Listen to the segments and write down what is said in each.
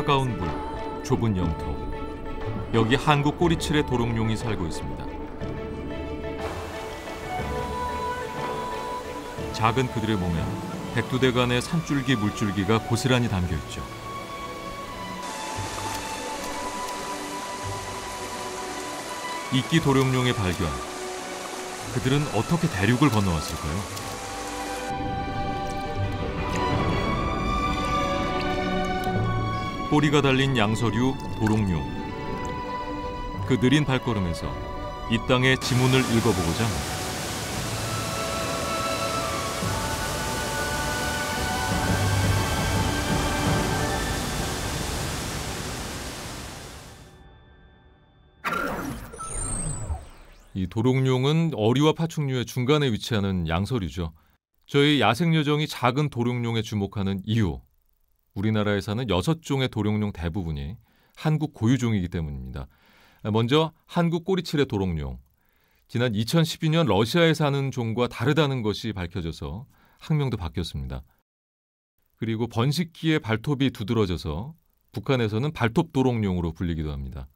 차가운 물, 좁은 영토. 여기 한국 꼬리칠의 도롱뇽이 살고 있습니다. 작은 그들의 몸엔 백두대간의 산줄기 물줄기가 고스란히 담겨있죠. 이끼 도롱뇽의 발견. 그들은 어떻게 대륙을 건너왔을까요? 꼬리가 달린 양서류 도롱뇽. 그 느린 발걸음에서 이 땅의 지문을 읽어보고자 합니다. 이 도롱뇽은 어리와 파충류의 중간에 위치하는 양서류죠. 저희 야생요정이 작은 도롱뇽에 주목하는 이유. 우리나라에 사는 6종의 도롱뇽 대부분이 한국 고유종이기 때문입니다. 먼저 한국 꼬리칠의 도롱뇽. 지난 2012년 러시아에 사는 종과 다르다는 것이 밝혀져서 학명도 바뀌었습니다. 그리고 번식기에 발톱이 두드러져서 북한에서는 발톱 도롱뇽으로 불리기도 합니다.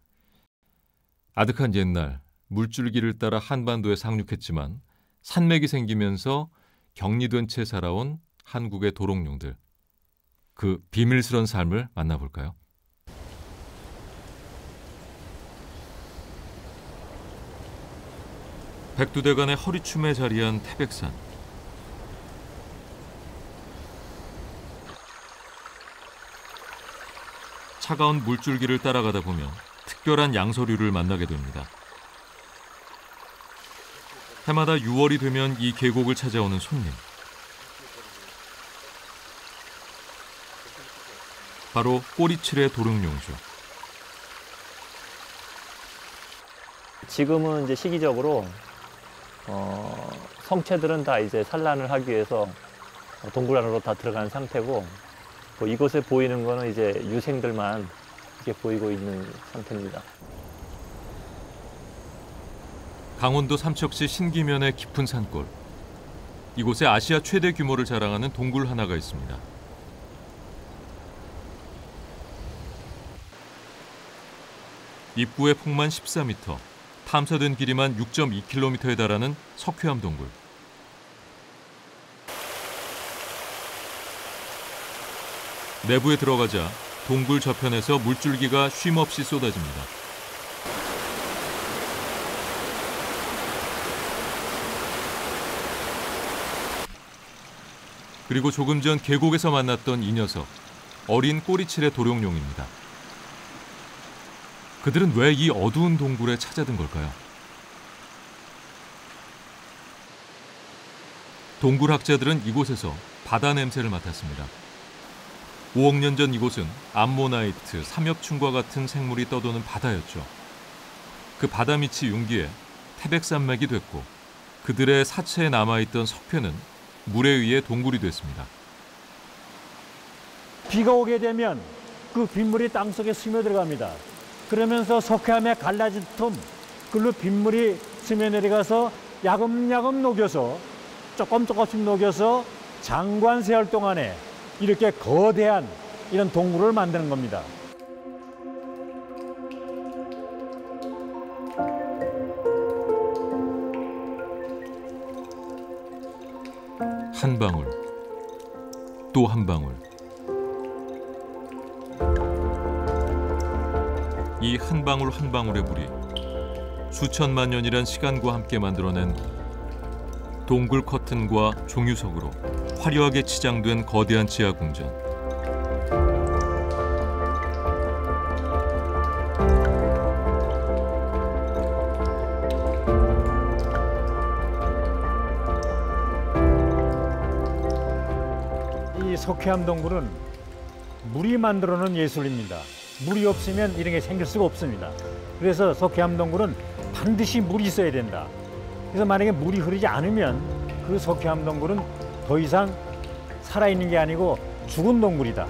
아득한 옛날 물줄기를 따라 한반도에 상륙했지만 산맥이 생기면서 격리된 채 살아온 한국의 도롱뇽들. 그 비밀스런 삶을 만나볼까요? 백두대간의 허리춤에 자리한 태백산. 차가운 물줄기를 따라가다 보면 특별한 양서류를 만나게 됩니다. 해마다 6월이 되면 이 계곡을 찾아오는 손님. 바로 꼬리칠의 도롱뇽이죠. 지금은 이제 시기적으로 성체들은 다 이제 산란을 하기 위해서 동굴 안으로 다 들어간 상태고, 이곳에 보이는 거는 이제 유생들만 이렇게 보이고 있는 상태입니다. 강원도 삼척시 신기면의 깊은 산골. 이곳에 아시아 최대 규모를 자랑하는 동굴 하나가 있습니다. 입구의 폭만 14m, 탐사된 길이만 6.2km에 달하는 석회암 동굴. 내부에 들어가자 동굴 저편에서 물줄기가 쉼없이 쏟아집니다. 그리고 조금 전 계곡에서 만났던 이 녀석, 어린 꼬리칠의 도롱뇽입니다. 그들은 왜 이 어두운 동굴에 찾아든 걸까요? 동굴학자들은 이곳에서 바다 냄새를 맡았습니다. 5억 년 전 이곳은 암모나이트, 삼엽충과 같은 생물이 떠도는 바다였죠. 그 바다 밑이 융기에 태백산맥이 됐고 그들의 사체에 남아있던 석회는 물에 의해 동굴이 됐습니다. 비가 오게 되면 그 빗물이 땅속에 스며들어갑니다. 그러면서 석회암에 갈라진 틈, 그걸로 빗물이 스며내려가서 야금야금 녹여서 조금씩 녹여서 장관 세월 동안에 이렇게 거대한 이런 동굴을 만드는 겁니다. 한 방울, 또 한 방울. 이 한 방울 한 방울의 물이 수천만 년이란 시간과 함께 만들어낸 동굴 커튼과 종유석으로 화려하게 치장된 거대한 지하 궁전. 이 석회암 동굴은 물이 만들어놓은 예술입니다. 물이 없으면 이런 게 생길 수가 없습니다. 그래서 석회암 동굴은 반드시 물이 있어야 된다. 그래서 만약에 물이 흐르지 않으면 그 석회암 동굴은 더 이상 살아있는 게 아니고 죽은 동굴이다.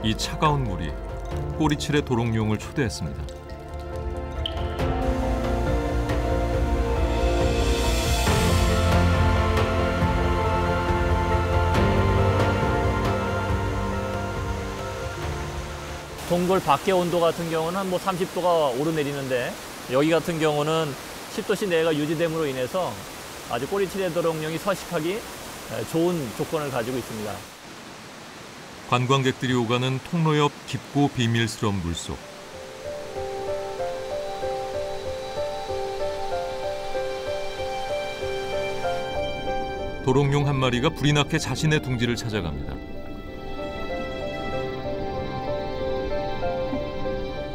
이 차가운 물이 꼬리칠의 도롱뇽을 초대했습니다. 동굴 밖의 온도 같은 경우는 뭐 30도가 오르내리는데 여기 같은 경우는 10도씨 내외가 유지됨으로 인해서 아주 꼬리치레 도롱뇽이 서식하기 좋은 조건을 가지고 있습니다. 관광객들이 오가는 통로 옆 깊고 비밀스러운 물속. 도롱뇽 한 마리가 불이 나게 자신의 둥지를 찾아갑니다.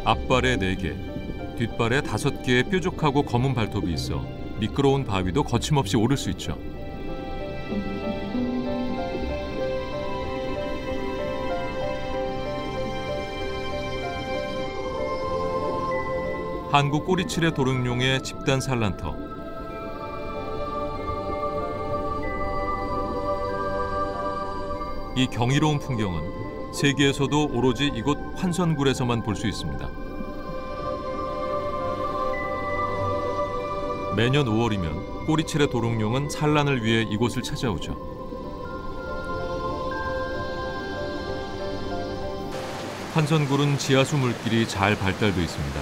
앞발에 4개, 뒷발에 5개의 뾰족하고 검은 발톱이 있어 미끄러운 바위도 거침없이 오를 수 있죠. 한국 꼬리치레 도롱뇽의 집단 산란터. 이 경이로운 풍경은 세계에서도 오로지 이곳 환선굴에서만 볼 수 있습니다. 매년 5월이면 꼬리치레 도롱뇽은 산란을 위해 이곳을 찾아오죠. 환선굴은 지하수 물길이 잘 발달돼 있습니다.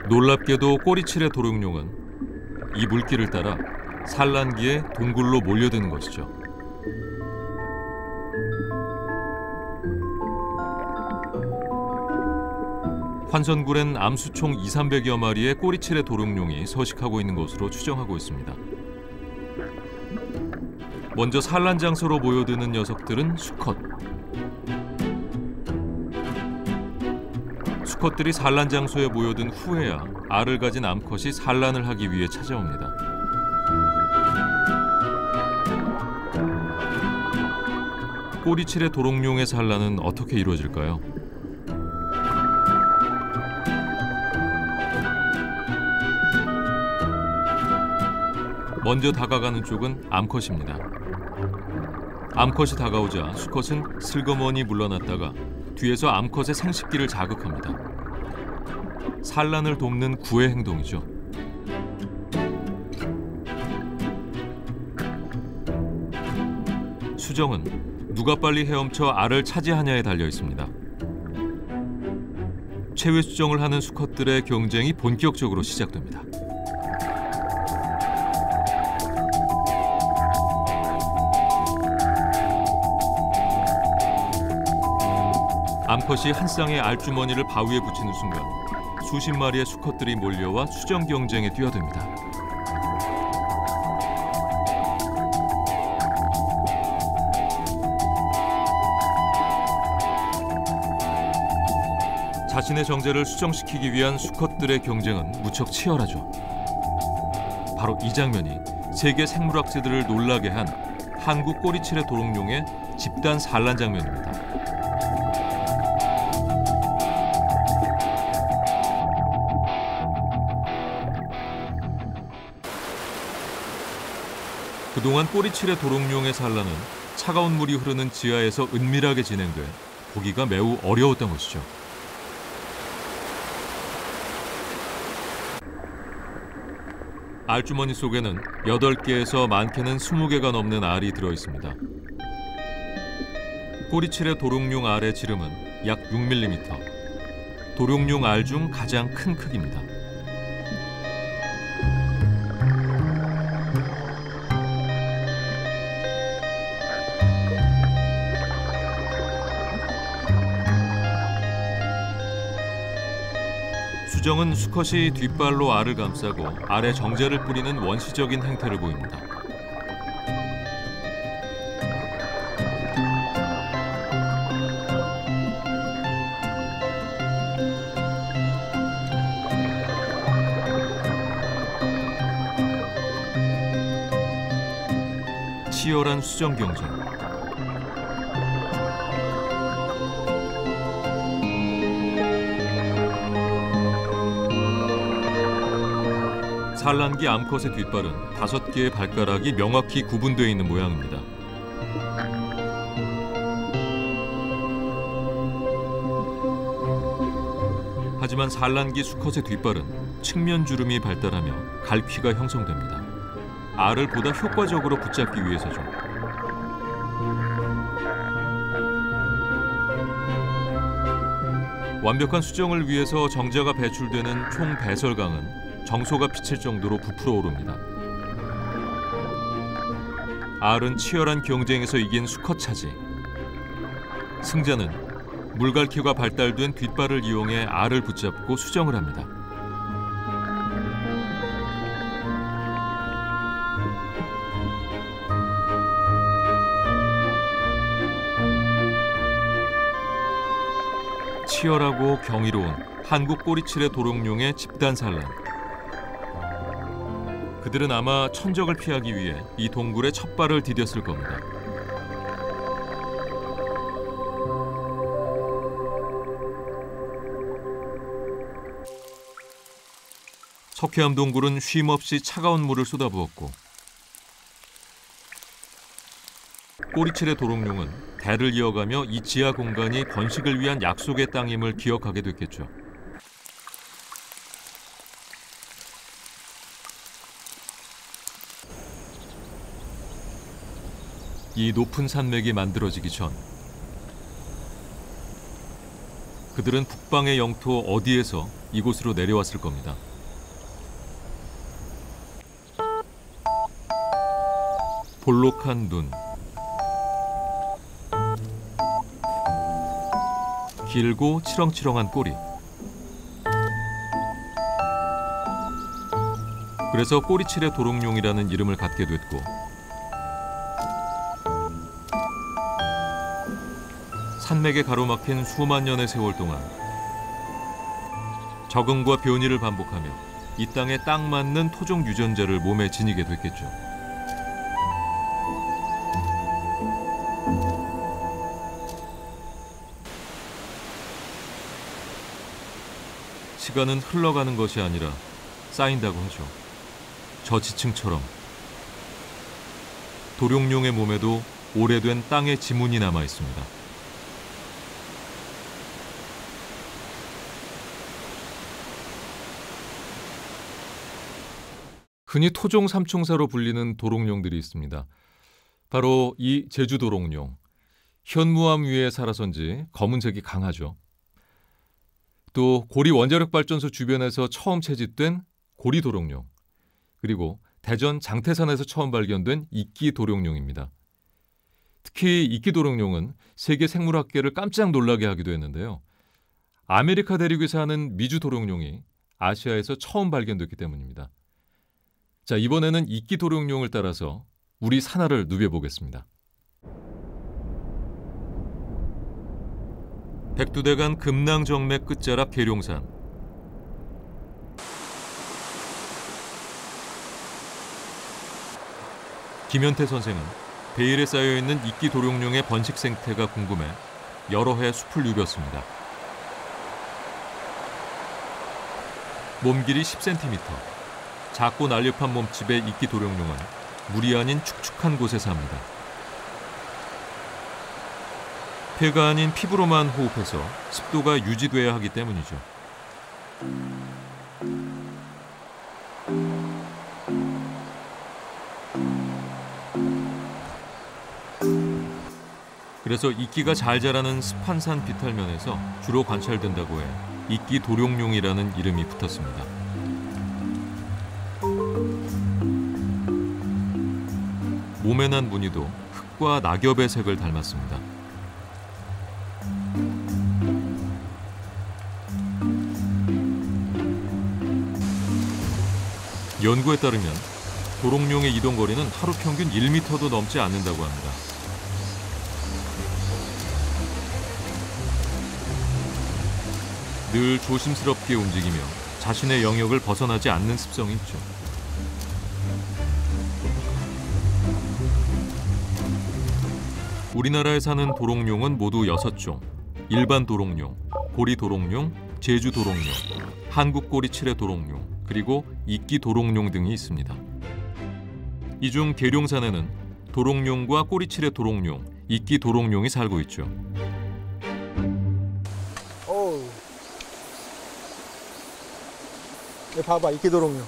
놀랍게도 꼬리치레 도롱뇽은 이 물길을 따라 산란기에 동굴로 몰려드는 것이죠. 환선굴엔 암수총 200~300여 마리의 꼬리치레 도롱뇽이 서식하고 있는 것으로 추정하고 있습니다. 먼저 산란 장소로 모여드는 녀석들은 수컷. 수컷들이 산란 장소에 모여든 후에야 알을 가진 암컷이 산란을 하기 위해 찾아옵니다. 꼬리치레 도롱뇽의 산란은 어떻게 이루어질까요? 먼저 다가가는 쪽은 암컷입니다. 암컷이 다가오자 수컷은 슬그머니 물러났다가 뒤에서 암컷의 생식기를 자극합니다. 산란을 돕는 구애 행동이죠. 수정은 누가 빨리 헤엄쳐 알을 차지하냐에 달려 있습니다. 최후 수정을 하는 수컷들의 경쟁이 본격적으로 시작됩니다. 암컷이 한 쌍의 알주머니를 바위에 붙이는 순간 수십 마리의 수컷들이 몰려와 수정 경쟁에 뛰어듭니다. 자신의 정제를 수정시키기 위한 수컷들의 경쟁은 무척 치열하죠. 바로 이 장면이 세계 생물학자들을 놀라게 한 한국 꼬리치레 도롱뇽의 집단 산란 장면입니다. 그동안 꼬리치레 도롱뇽의 산란은 차가운 물이 흐르는 지하에서 은밀하게 진행돼 보기가 매우 어려웠던 것이죠. 알주머니 속에는 8개에서 많게는 20개가 넘는 알이 들어있습니다. 꼬리치레 도롱뇽 알의 지름은 약 6mm, 도롱뇽 알 중 가장 큰 크기입니다. 수정은 수컷이 뒷발로 알을 감싸고 알에 정제를 뿌리는 원시적인 행태를 보입니다. 치열한 수정 경쟁. 산란기 암컷의 뒷발은 5개의 발가락이 명확히 구분되어 있는 모양입니다. 하지만 산란기 수컷의 뒷발은 측면 주름이 발달하며 갈퀴가 형성됩니다. 알을 보다 효과적으로 붙잡기 위해서죠. 완벽한 수정을 위해서 정자가 배출되는 총 배설강은 정소가 비칠 정도로 부풀어 오릅니다. 알은 치열한 경쟁에서 이긴 수컷 차지. 승자는 물갈퀴가 발달된 뒷발을 이용해 알을 붙잡고 수정을 합니다. 치열하고 경이로운 한국 꼬리칠의 도롱뇽의 집단 산란. 그들은 아마 천적을 피하기 위해 이 동굴에 첫 발을 디뎠을 겁니다. 석회암 동굴은 쉼없이 차가운 물을 쏟아부었고 꼬리칠의 도롱뇽은 대를 이어가며 이 지하 공간이 번식을 위한 약속의 땅임을 기억하게 됐겠죠. 이 높은 산맥이 만들어지기 전 그들은 북방의 영토 어디에서 이곳으로 내려왔을 겁니다. 볼록한 눈, 길고 치렁치렁한 꼬리. 그래서 꼬리칠의 도롱뇽이라는 이름을 갖게 됐고 산맥에 가로막힌 수만 년의 세월 동안 적응과 변이를 반복하며 이 땅에 딱 맞는 토종 유전자를 몸에 지니게 됐겠죠. 시간은 흘러가는 것이 아니라 쌓인다고 하죠. 저 지층처럼 도룡뇽의 몸에도 오래된 땅의 지문이 남아 있습니다. 흔히 토종 삼총사로 불리는 도롱뇽들이 있습니다. 바로 이 제주 도롱뇽. 현무암 위에 살아선지 검은색이 강하죠. 또 고리 원자력 발전소 주변에서 처음 채집된 고리 도롱뇽, 그리고 대전 장태산에서 처음 발견된 이끼 도롱뇽입니다. 특히 이끼 도롱뇽은 세계 생물학계를 깜짝 놀라게 하기도 했는데요. 아메리카 대륙에 사는 미주 도롱뇽이 아시아에서 처음 발견됐기 때문입니다. 자, 이번에는 이끼 도롱뇽을 따라서 우리 산하를 누벼보겠습니다. 백두대간 금낭정맥 끝자락 계룡산. 김현태 선생은 베일에 쌓여있는 이끼 도룡뇽의 번식 생태가 궁금해 여러 해 숲을 누볐습니다. 몸길이 10cm, 작고 날렵한 몸집의 이끼 도룡뇽은 물이 아닌 축축한 곳에 삽니다. 폐가 아닌 피부로만 호흡해서 습도가 유지돼야 하기 때문이죠. 그래서 이끼가 잘 자라는 습한 산 비탈면에서 주로 관찰된다고 해 이끼 도룡뇽이라는 이름이 붙었습니다. 몸에 난 무늬도 흙과 낙엽의 색을 닮았습니다. 연구에 따르면 도롱뇽의 이동 거리는 하루 평균 1m도 넘지 않는다고 합니다. 늘 조심스럽게 움직이며 자신의 영역을 벗어나지 않는 습성이 있죠. 우리나라에 사는 도롱뇽은 모두 6종. 일반 도롱뇽, 고리 도롱뇽, 제주 도롱뇽, 한국 꼬리칠의 도롱뇽, 그리고 이끼 도롱뇽 등이 있습니다. 이 중 계룡산에는 도롱뇽과 꼬리칠의 도롱뇽, 이끼 도롱뇽이 살고 있죠. 어우. 여기 봐봐, 이끼 도롱뇽.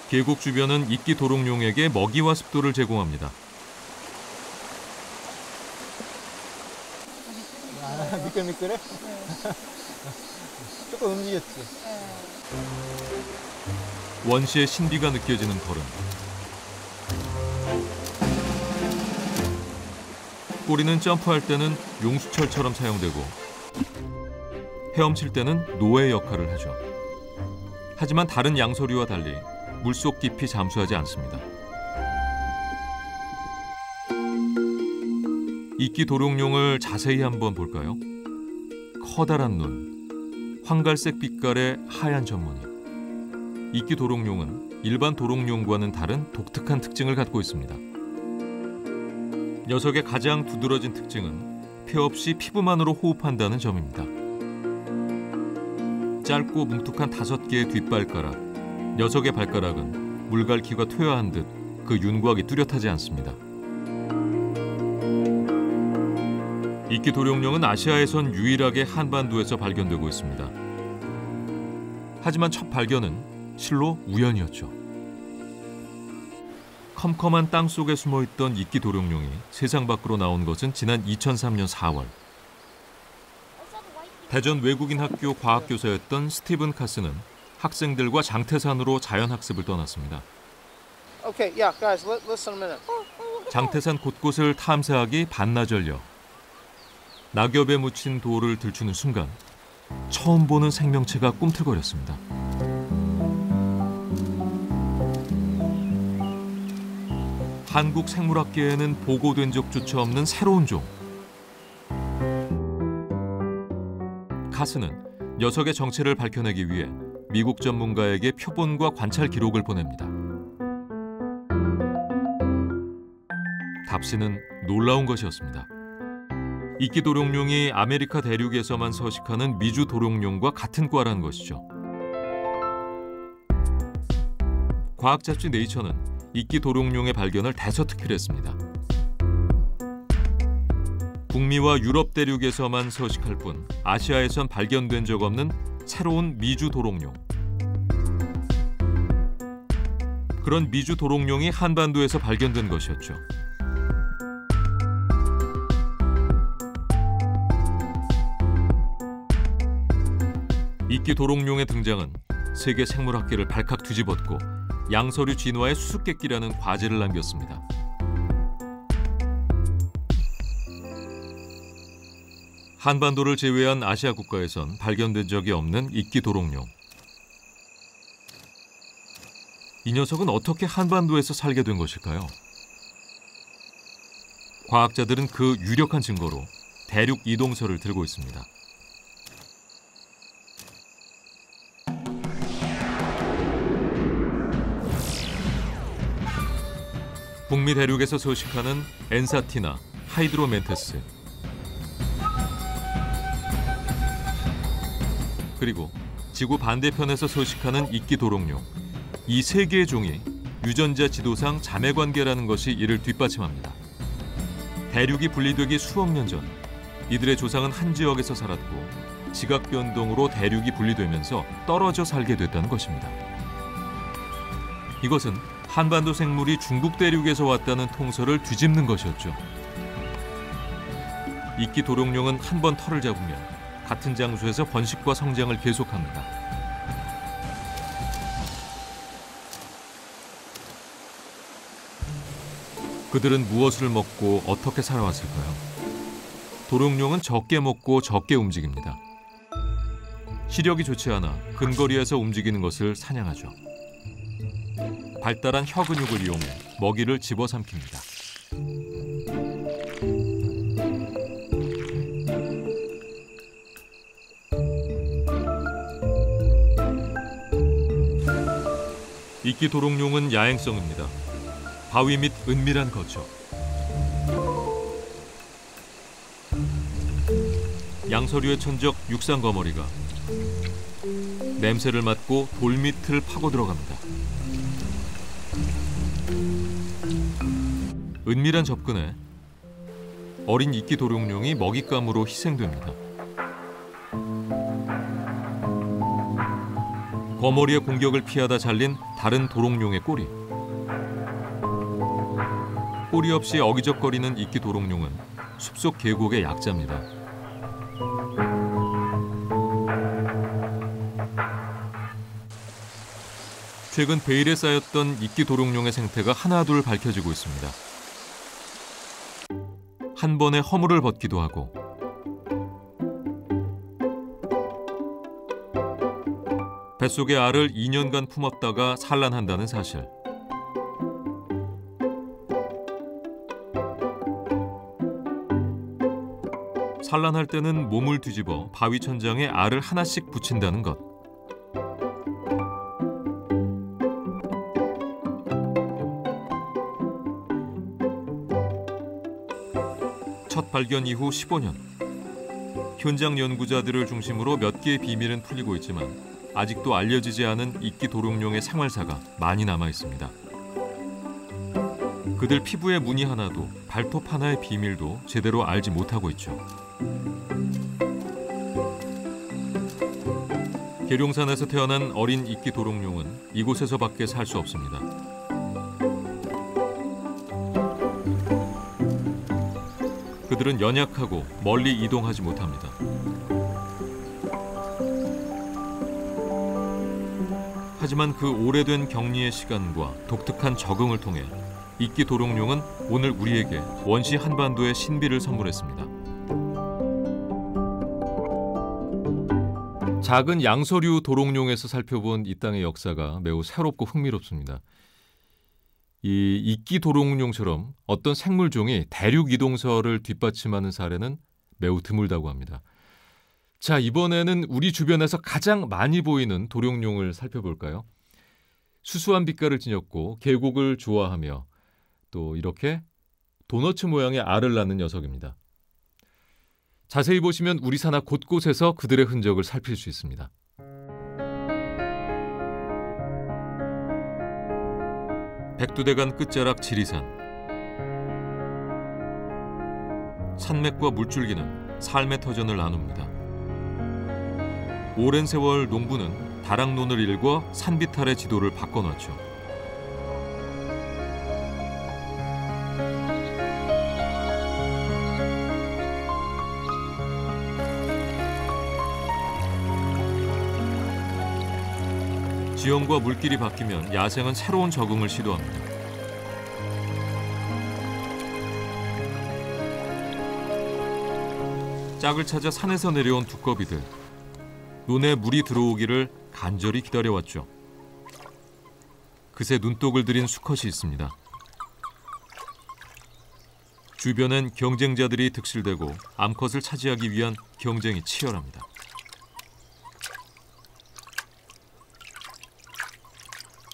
계곡 주변은 이끼 도롱뇽에게 먹이와 습도를 제공합니다. 미끌미끌해? 조금 움직였지? 원시의 신비가 느껴지는 걸음. 꼬리는 점프할 때는 용수철처럼 사용되고 헤엄칠 때는 노예 역할을 하죠. 하지만 다른 양서류와 달리 물속 깊이 잠수하지 않습니다. 이끼 도롱뇽을 자세히 한번 볼까요? 커다란 눈, 황갈색 빛깔의 하얀 전무늬. 이끼 도롱뇽은 일반 도롱뇽과는 다른 독특한 특징을 갖고 있습니다. 녀석의 가장 두드러진 특징은 폐 없이 피부만으로 호흡한다는 점입니다. 짧고 뭉툭한 5개의 뒷발가락, 녀석의 발가락은 물갈퀴가 퇴화한 듯 그 윤곽이 뚜렷하지 않습니다. 이끼 도롱뇽은 아시아에선 유일하게 한반도에서 발견되고 있습니다. 하지만 첫 발견은 실로 우연이었죠. 컴컴한 땅 속에 숨어있던 이끼 도롱뇽이 세상 밖으로 나온 것은 지난 2003년 4월. 대전 외국인 학교 과학교사였던 스티븐 카스는 학생들과 장태산으로 자연학습을 떠났습니다. Okay, yeah, guys, listen a minute. 장태산 곳곳을 탐사하기 반나절여. 낙엽에 묻힌 돌을 들추는 순간 처음 보는 생명체가 꿈틀거렸습니다. 한국 생물학계에는 보고된 적조차 없는 새로운 종. 카스는 녀석의 정체를 밝혀내기 위해 미국 전문가에게 표본과 관찰 기록을 보냅니다. 답시는 놀라운 것이었습니다. 이끼 도롱뇽이 아메리카 대륙에서만 서식하는 미주 도롱뇽과 같은 과라는 것이죠. 과학 잡지 네이처는 이끼 도롱뇽의 발견을 대서특필했습니다. 북미와 유럽 대륙에서만 서식할 뿐 아시아에선 발견된 적 없는 새로운 미주 도롱뇽. 그런 미주 도롱뇽이 한반도에서 발견된 것이었죠. 이끼 도롱뇽의 등장은 세계 생물학계를 발칵 뒤집었고 양서류 진화의 수수께끼라는 과제를 남겼습니다. 한반도를 제외한 아시아 국가에선 발견된 적이 없는 이끼 도롱뇽. 이 녀석은 어떻게 한반도에서 살게 된 것일까요? 과학자들은 그 유력한 증거로 대륙 이동설을 들고 있습니다. 북미 대륙에서 서식하는 엔사티나, 하이드로멘테스, 그리고 지구 반대편에서 서식하는 이끼 도롱뇽. 이 세 개의 종이 유전자 지도상 자매관계라는 것이 이를 뒷받침합니다. 대륙이 분리되기 수억 년 전, 이들의 조상은 한 지역에서 살았고 지각 변동으로 대륙이 분리되면서 떨어져 살게 됐다는 것입니다. 이것은 한반도 생물이 중국 대륙에서 왔다는 통설을 뒤집는 것이었죠. 이끼 도롱뇽은 한 번 털을 잡으면 같은 장소에서 번식과 성장을 계속합니다. 그들은 무엇을 먹고 어떻게 살아왔을까요? 도롱뇽은 적게 먹고 적게 움직입니다. 시력이 좋지 않아 근거리에서 움직이는 것을 사냥하죠. 발달한 혀 근육을 이용해 먹이를 집어삼킵니다. 이끼 도롱뇽은 야행성입니다. 바위 및 은밀한 거처. 양서류의 천적 육상거머리가 냄새를 맡고 돌 밑을 파고 들어갑니다. 은밀한 접근에 어린 이끼 도롱뇽이 먹잇감으로 희생됩니다. 거머리의 공격을 피하다 잘린 다른 도롱뇽의 꼬리. 꼬리 없이 어기적거리는 이끼 도롱뇽은 숲속 계곡의 약자입니다. 최근 베일에 쌓였던 이끼 도롱뇽의 생태가 하나둘 밝혀지고 있습니다. 한 번에 허물을 벗기도 하고 뱃속의 알을 2년간 품었다가 산란한다는 사실. 산란할 때는 몸을 뒤집어 바위 천장에 알을 하나씩 붙인다는 것. 첫 발견 이후 15년. 현장 연구자들을 중심으로 몇 개의 비밀은 풀리고 있지만 아직도 알려지지 않은 이끼 도롱뇽의 생활사가 많이 남아 있습니다. 그들 피부의 무늬 하나도 발톱 하나의 비밀도 제대로 알지 못하고 있죠. 계룡산에서 태어난 어린 이끼 도롱뇽은 이곳에서밖에 살 수 없습니다. 그들은 연약하고 멀리 이동하지 못합니다. 하지만 그 오래된 격리의 시간과 독특한 적응을 통해 이끼 도롱뇽은 오늘 우리에게 원시 한반도의 신비를 선물했습니다. 작은 양서류 도롱뇽에서 살펴본 이 땅의 역사가 매우 새롭고 흥미롭습니다. 이 이끼 도롱뇽처럼 어떤 생물종이 대륙 이동설을 뒷받침하는 사례는 매우 드물다고 합니다. 자, 이번에는 우리 주변에서 가장 많이 보이는 도롱뇽을 살펴볼까요? 수수한 빛깔을 지녔고 계곡을 좋아하며 또 이렇게 도너츠 모양의 알을 낳는 녀석입니다. 자세히 보시면 우리 산하 곳곳에서 그들의 흔적을 살필 수 있습니다. 백두대간 끝자락 지리산. 산맥과 물줄기는 삶의 터전을 나눕니다. 오랜 세월 농부는 다락론을 일궈 산비탈의 지도를 바꿔놨죠. 지형과 물길이 바뀌면 야생은 새로운 적응을 시도합니다. 짝을 찾아 산에서 내려온 두꺼비들. 논에 물이 들어오기를 간절히 기다려왔죠. 그새 눈독을 들인 수컷이 있습니다. 주변엔 경쟁자들이 득실대고 암컷을 차지하기 위한 경쟁이 치열합니다.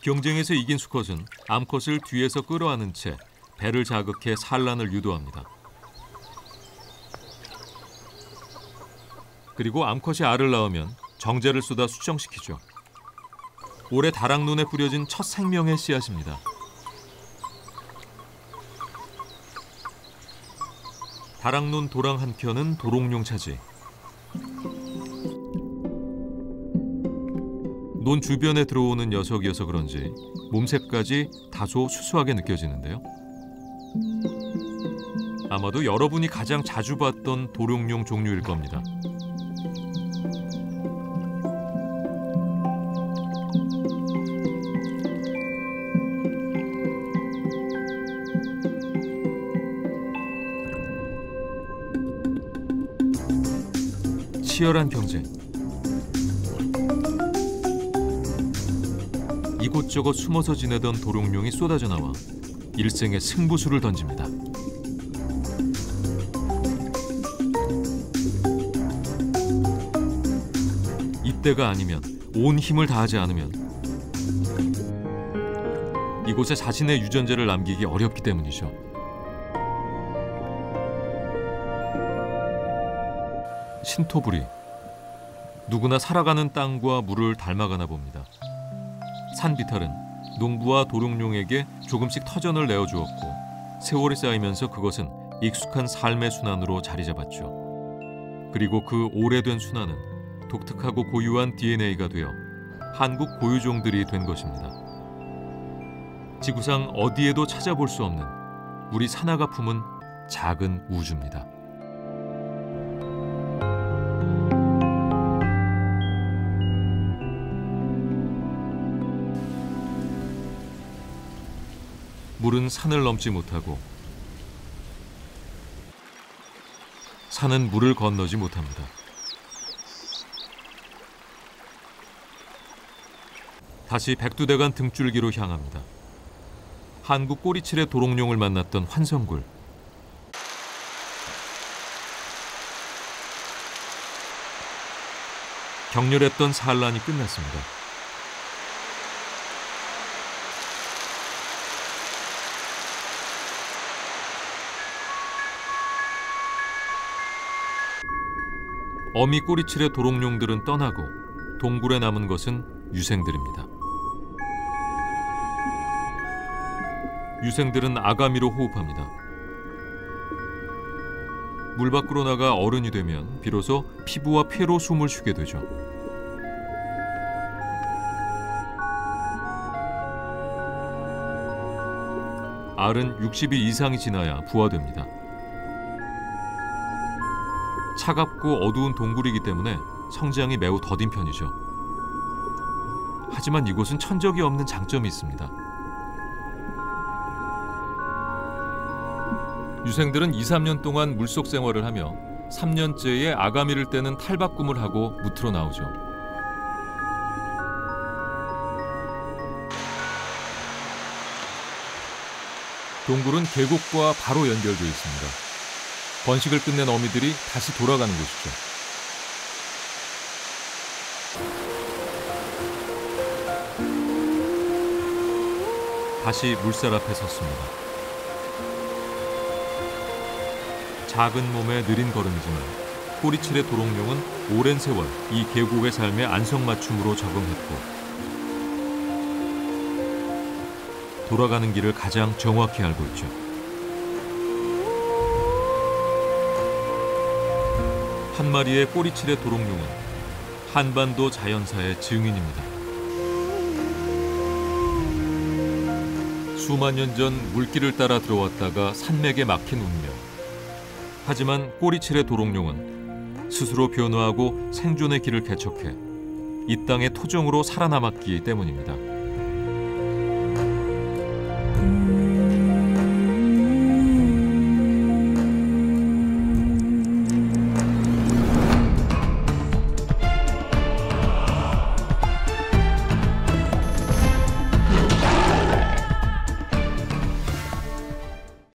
경쟁에서 이긴 수컷은 암컷을 뒤에서 끌어안은 채 배를 자극해 산란을 유도합니다. 그리고 암컷이 알을 낳으면 정제를 쏟아 수정시키죠. 올해 다락눈에 뿌려진 첫 생명의 씨앗입니다. 다락눈 도랑 한 켠은 도롱뇽 차지. 논 주변에 들어오는 녀석이어서 그런지 몸색까지 다소 수수하게 느껴지는데요. 아마도 여러분이 가장 자주 봤던 도롱뇽 종류일 겁니다. 치열한 경쟁. 이곳저곳 숨어서 지내던 도롱뇽이 쏟아져 나와 일생의 승부수를 던집니다. 이때가 아니면, 온 힘을 다하지 않으면 이곳에 자신의 유전자를 남기기 어렵기 때문이죠. 신토부리. 누구나 살아가는 땅과 물을 닮아가나 봅니다. 산비탈은 농부와 도롱뇽에게 조금씩 터전을 내어주었고 세월이 쌓이면서 그것은 익숙한 삶의 순환으로 자리 잡았죠. 그리고 그 오래된 순환은 독특하고 고유한 DNA가 되어 한국 고유종들이 된 것입니다. 지구상 어디에도 찾아볼 수 없는 우리 산화가 품은 작은 우주입니다. 물은 산을 넘지 못하고 산은 물을 건너지 못합니다. 다시 백두대간 등줄기로 향합니다. 한국 꼬리칠의 도롱뇽을 만났던 환성굴. 격렬했던 산란이 끝났습니다. 어미 꼬리칠의 도롱뇽들은 떠나고 동굴에 남은 것은 유생들입니다. 유생들은 아가미로 호흡합니다. 물 밖으로 나가 어른이 되면 비로소 피부와 폐로 숨을 쉬게 되죠. 알은 60일 이상이 지나야 부화됩니다. 차갑고 어두운 동굴이기 때문에 성장이 매우 더딘 편이죠. 하지만 이곳은 천적이 없는 장점이 있습니다. 유생들은 2, 3년 동안 물속 생활을 하며 3년째에 아가미를 떼는 탈바꿈을 하고 무트로 나오죠. 동굴은 계곡과 바로 연결되어 있습니다. 번식을 끝낸 어미들이 다시 돌아가는 곳이죠. 다시 물살 앞에 섰습니다. 작은 몸에 느린 걸음이지만 꼬리칠의 도롱뇽은 오랜 세월 이 계곡의 삶에 안성맞춤으로 적응했고 돌아가는 길을 가장 정확히 알고 있죠. 한 마리의 꼬리칠의 도롱뇽은 한반도 자연사의 증인입니다. 수만 년 전 물길을 따라 들어왔다가 산맥에 막힌 운명. 하지만 꼬리칠의 도롱뇽은 스스로 변화하고 생존의 길을 개척해 이 땅의 토종으로 살아남았기 때문입니다.